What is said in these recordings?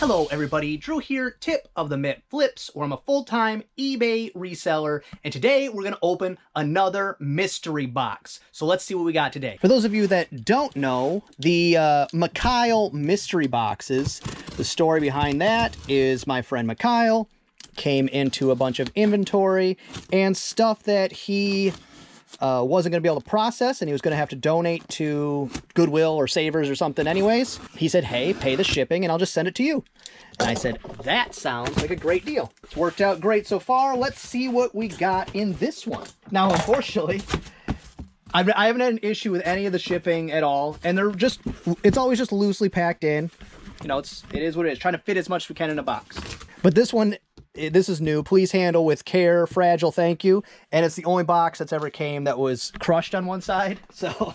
Hello everybody, Drew here, tip of the Mitt Flips, where I'm a full-time eBay reseller, and today we're going to open another mystery box. So let's see what we got today. For those of you that don't know, the Mikhail mystery boxes, the story behind that is my friend Mikhail came into a bunch of inventory and stuff that he wasn't going to be able to process, and he was going to have to donate to Goodwill or Savers or something anyways. He said, hey, pay the shipping and I'll just send it to you. And I said, that sounds like a great deal. It's worked out great so far. Let's see what we got in this one. Now, unfortunately, I haven't had an issue with any of the shipping at all, and it's always just loosely packed in. You know, it is what it is, trying to fit as much as we can in a box. But this one, this is new. Please handle with care, fragile, thank you. And it's the only box that's ever came that was crushed on one side. So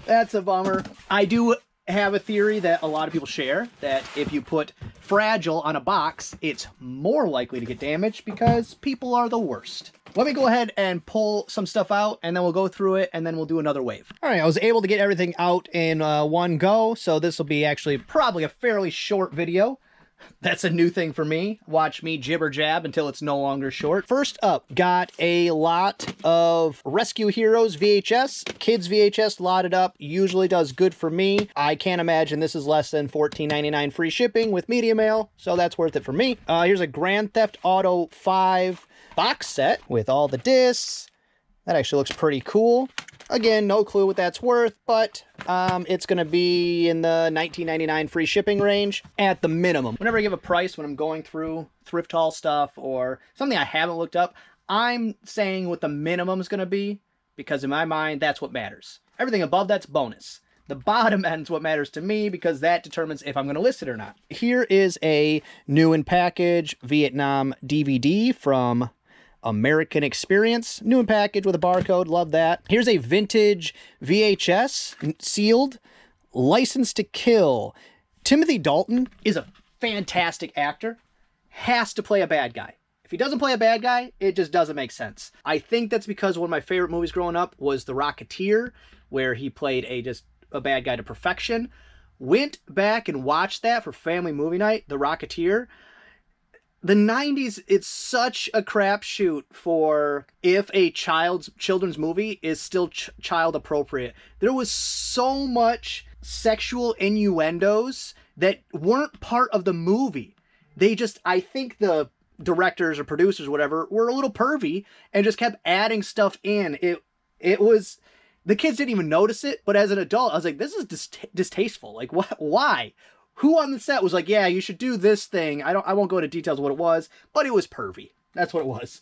that's a bummer. I do have a theory that a lot of people share, that if you put fragile on a box, it's more likely to get damaged because people are the worst. Let me go ahead and pull some stuff out, and then we'll go through it, and then we'll do another wave. All right, I was able to get everything out in one go, so this will be actually probably a fairly short video. That's a new thing for me. Watch me jibber jab until it's no longer short. First up, got a lot of Rescue Heroes VHS. Kids VHS loaded up. Usually does good for me. I can't imagine this is less than $14.99 free shipping with media mail, so that's worth it for me. Here's a Grand Theft Auto 5 box set with all the discs. That actually looks pretty cool. Again, no clue what that's worth, but it's going to be in the $19.99 free shipping range at the minimum. Whenever I give a price when I'm going through thrift haul stuff or something I haven't looked up, I'm saying what the minimum is going to be, because in my mind, that's what matters. Everything above that's bonus. The bottom end's what matters to me, because that determines if I'm going to list it or not. Here is a new in package Vietnam DVD from American Experience. New in package with a barcode. Love that. Here's a vintage VHS, sealed, License to Kill. Timothy Dalton is a fantastic actor. Has to play a bad guy. If he doesn't play a bad guy, it just doesn't make sense. I think that's because one of my favorite movies growing up was The Rocketeer, where he played a bad guy to perfection. Went back and watched that for family movie night, The Rocketeer. The 90s, it's such a crapshoot for if a children's movie is still child appropriate. There was so much sexual innuendos that weren't part of the movie. I think the directors or producers, whatever, were a little pervy and just kept adding stuff in. It was, the kids didn't even notice it, but as an adult, I was like, this is distasteful. Like, what? Why? Who on the set was like, yeah, you should do this thing? I won't go into details of what it was, but it was pervy. That's what it was.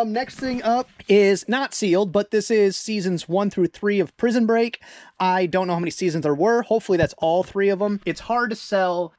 Next thing up is not sealed, but this is seasons 1 through 3 of Prison Break. I don't know how many seasons there were. Hopefully that's all 3 of them. It's hard to sell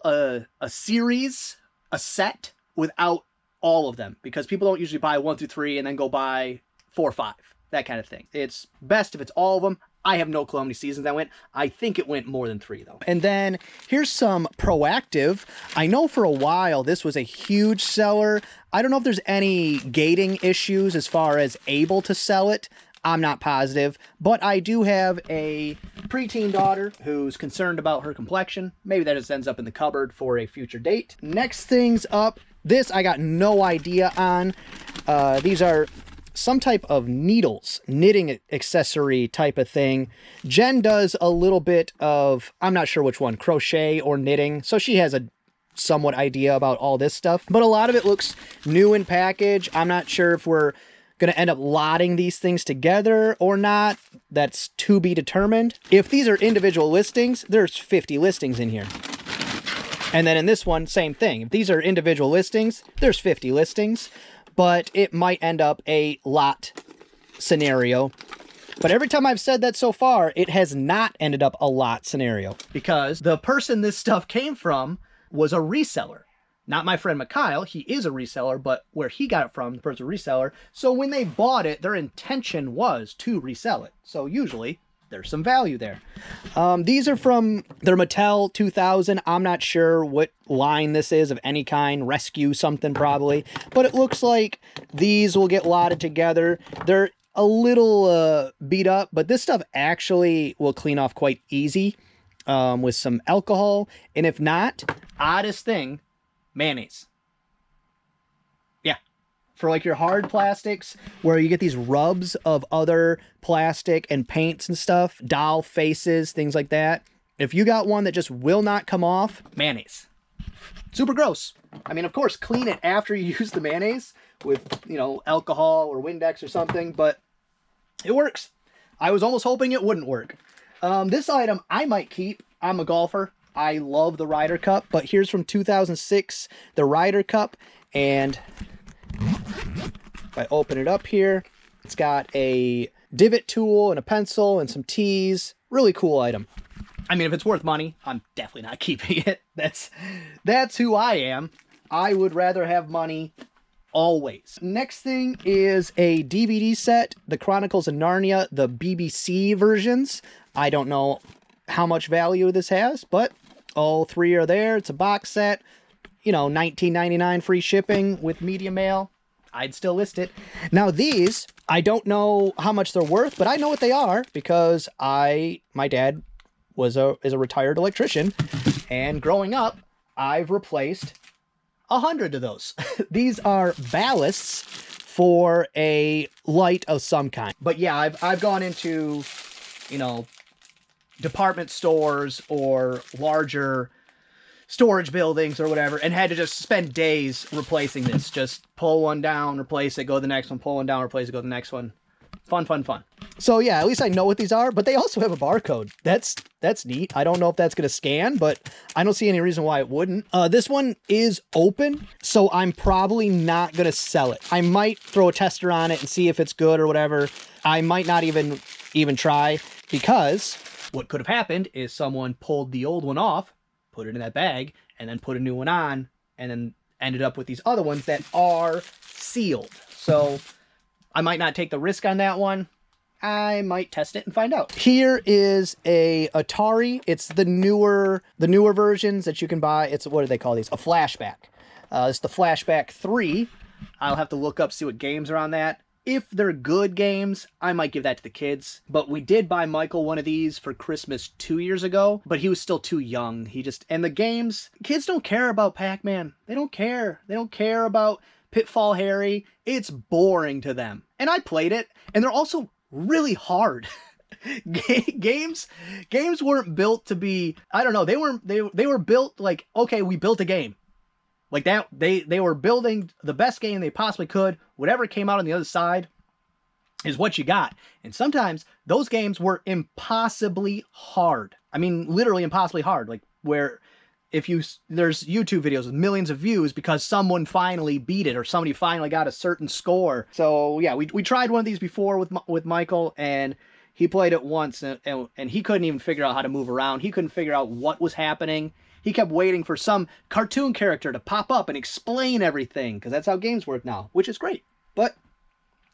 a series, a set, without all of them, because people don't usually buy 1 through 3 and then go buy 4 or 5. That kind of thing. It's best if it's all of them. I have no clue how many seasons that went. I think it went more than 3, though. And then here's some Proactive. I know for a while this was a huge seller. I don't know if there's any gating issues as far as able to sell it. I'm not positive. But I do have a preteen daughter who's concerned about her complexion. Maybe that just ends up in the cupboard for a future date. Next things up. This I got no idea on. These are some type of needles, knitting accessory type of thing. Jen does a little bit of, I'm not sure which one, crochet or knitting, so she has a somewhat idea about all this stuff, but a lot of it looks new in package. I'm not sure if we're going to end up lotting these things together or not. That's to be determined. If these are individual listings, there's 50 listings in here. And then in this one, same thing. If these are individual listings, there's 50 listings. But it might end up a lot scenario. But every time I've said that so far, it has not ended up a lot scenario. Because the person this stuff came from was a reseller. Not my friend Mikhail, he is a reseller, but where he got it from, the person reseller. So when they bought it, their intention was to resell it. So usually there's some value there. These are from their Mattel 2000. I'm not sure what line this is of any kind. Rescue something probably. But it looks like these will get lotted together. They're a little beat up, but this stuff actually will clean off quite easy. with some alcohol. And if not, oddest thing, mayonnaise. Yeah. For like your hard plastics where you get these rubs of other plastic and paints and stuff, doll faces, things like that. If you got one that just will not come off, mayonnaise. Super gross. I mean, of course, clean it after you use the mayonnaise with, you know, alcohol or Windex or something, but it works. I was almost hoping it wouldn't work. This item I might keep. I'm a golfer. I love the Ryder Cup, but here's from 2006, the Ryder Cup, and if I open it up here, it's got a divot tool and a pencil and some tees. Really cool item. I mean, if it's worth money, I'm definitely not keeping it. That's who I am. I would rather have money always. Next thing is a DVD set, The Chronicles of Narnia, the BBC versions. I don't know how much value this has, but all three are there. It's a box set. You know, $19.99 free shipping with media mail. I'd still list it. Now these, I don't know how much they're worth, but I know what they are because my dad is a retired electrician, and growing up, I've replaced 100 of those. These are ballasts for a light of some kind. But yeah, I've gone into, you know, department stores or larger storage buildings or whatever, and had to just spend days replacing this. Just pull one down, replace it, go to the next one, pull one down, replace it, go to the next one. Fun, fun, fun. So yeah, at least I know what these are, but they also have a barcode. That's neat. I don't know if that's going to scan, but I don't see any reason why it wouldn't. This one is open, so I'm probably not going to sell it. I might throw a tester on it and see if it's good or whatever. I might not even try, because what could have happened is someone pulled the old one off, put it in that bag, and then put a new one on, and then ended up with these other ones that are sealed. So I might not take the risk on that one. I might test it and find out. Here is a Atari. It's the newer versions that you can buy. It's, what do they call these? A flashback. It's the Flashback 3. I'll have to look up, see what games are on that. If they're good games, I might give that to the kids. But we did buy Michael one of these for Christmas 2 years ago, but he was still too young. And the games, kids don't care about Pac-Man. They don't care. They don't care about Pitfall Harry. It's boring to them. And I played it, and they're also really hard. Games weren't built to be, I don't know, they were built like, okay, we built a game. Like that, they were building the best game they possibly could. Whatever came out on the other side is what you got. And sometimes those games were impossibly hard. I mean, literally impossibly hard. Like where there's YouTube videos with millions of views because someone finally beat it or somebody finally got a certain score. So yeah, we tried one of these before with Michael, and he played it once and he couldn't even figure out how to move around. He couldn't figure out what was happening. He kept waiting for some cartoon character to pop up and explain everything, because that's how games work now, which is great. But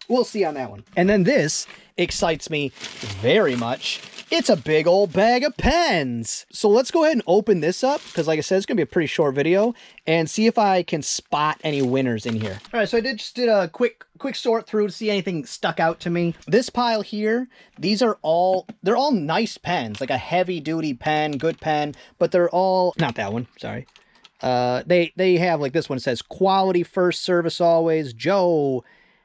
we'll see on that one. And then this excites me very much. It's a big old bag of pens. So let's go ahead and open this up, because like I said, it's going to be a pretty short video, and see if I can spot any winners in here. All right, so I just did a quick sort through to see anything stuck out to me. This pile here, they're all nice pens, like a heavy duty pen, good pen, but they're all, not that one, sorry. They have, like this one says, quality first, service always, Joe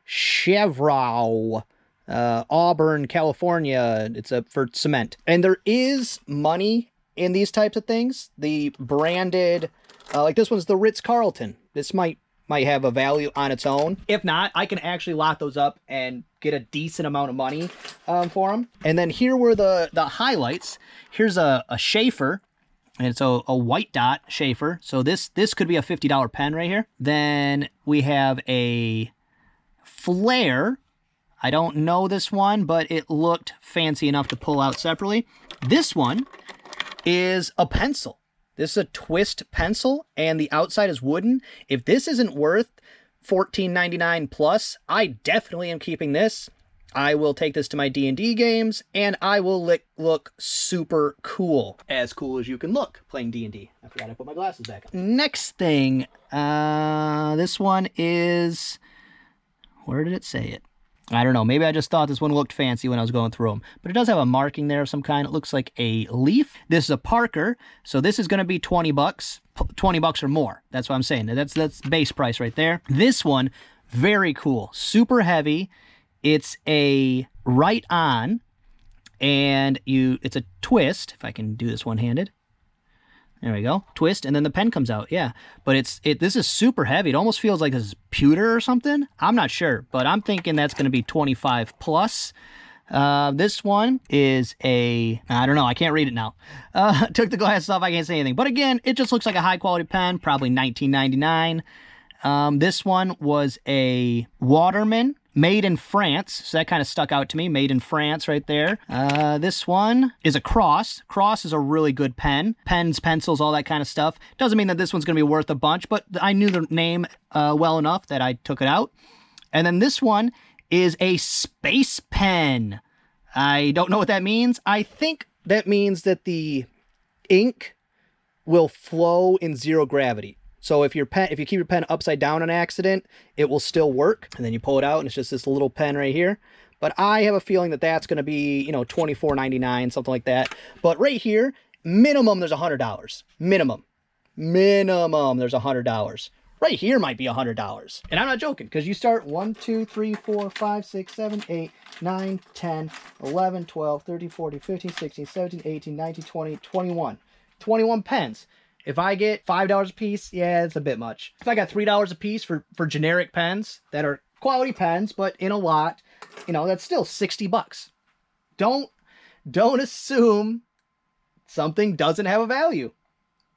Chevrolet. Auburn, California. It's for cement. And there is money in these types of things. The branded, like this one's the Ritz-Carlton. This might have a value on its own. If not, I can actually lock those up and get a decent amount of money for them. And then here were the highlights. Here's a Schaefer. And it's a white dot Schaefer. So this could be a $50 pen right here. Then we have a Flair. I don't know this one, but it looked fancy enough to pull out separately. This one is a pencil. This is a twist pencil, and the outside is wooden. If this isn't worth $14.99 plus, I definitely am keeping this. I will take this to my D&D games, and I will look super cool. As cool as you can look playing D&D. I forgot I put my glasses back on. Next thing, this one is, where did it say it? I don't know. Maybe I just thought this one looked fancy when I was going through them. But it does have a marking there of some kind. It looks like a leaf. This is a Parker. So this is going to be 20 bucks. 20 bucks or more. That's what I'm saying. That's base price right there. This one, very cool. Super heavy. It's a right on. And it's a twist. If I can do this one-handed. There we go. Twist, and then the pen comes out. Yeah, but this is super heavy. It almost feels like this is pewter or something. I'm not sure, but I'm thinking that's going to be 25 plus. This one is I don't know. I can't read it now. Took the glasses off. I can't say anything. But again, it just looks like a high-quality pen, probably $19.99. This one was a Waterman. Made in France, so that kind of stuck out to me. Made in France right there. This one is a Cross. Cross is a really good pen. Pens, pencils, all that kind of stuff. Doesn't mean that this one's going to be worth a bunch, but I knew the name well enough that I took it out. And then this one is a Space Pen. I don't know what that means. I think that means that the ink will flow in zero gravity. So if you keep your pen upside down on accident, it will still work. And then you pull it out and it's just this little pen right here. But I have a feeling that that's going to be, you know, $24.99, something like that. But right here, minimum there's $100. Minimum there's $100. Right here might be $100. And I'm not joking, because you start 1, 2, 3, 4, 5, 6, 7, 8, 9, 10, 11, 12, 13, 14, 15, 16, 17, 18, 19, 20, 21. 21 pens. If I get $5 a piece, yeah, it's a bit much. If I got $3 a piece for generic pens that are quality pens, but in a lot, you know, that's still 60 bucks. Don't assume something doesn't have a value.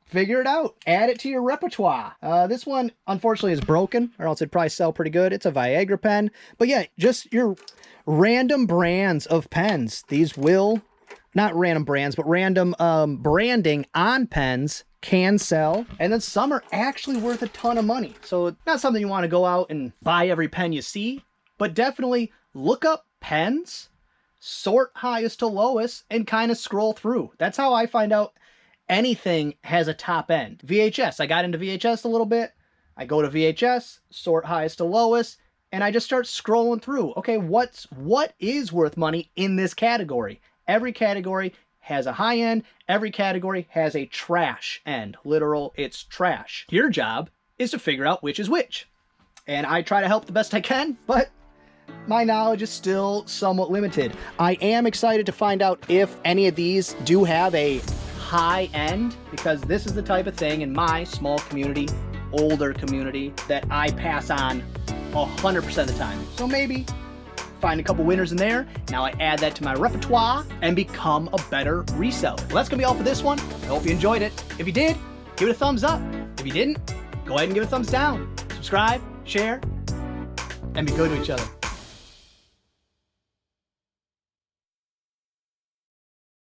Figure it out. Add it to your repertoire. This one, unfortunately, is broken, or else it'd probably sell pretty good. It's a Viagra pen. But yeah, just your random brands of pens. These will, not random brands, but random branding on pens can sell, and then some are actually worth a ton of money. So not something you want to go out and buy every pen you see, but definitely look up pens, sort highest to lowest, and kind of scroll through. That's how I find out anything has a top end. VHS, I got into VHS a little bit. I go to VHS, sort highest to lowest, and I just start scrolling through. Okay, what is worth money in this category? Every category has a high end. Every category has a trash end. Literal, it's trash. Your job is to figure out which is which. And I try to help the best I can, but my knowledge is still somewhat limited. I am excited to find out if any of these do have a high end, because this is the type of thing in my small community, older community, that I pass on 100% of the time. So maybe find a couple winners in there. Now I add that to my repertoire and become a better reseller. Well, that's gonna be all for this one. I hope you enjoyed it. If you did, give it a thumbs up. If you didn't, go ahead and give it a thumbs down. Subscribe, share, and be good to each other.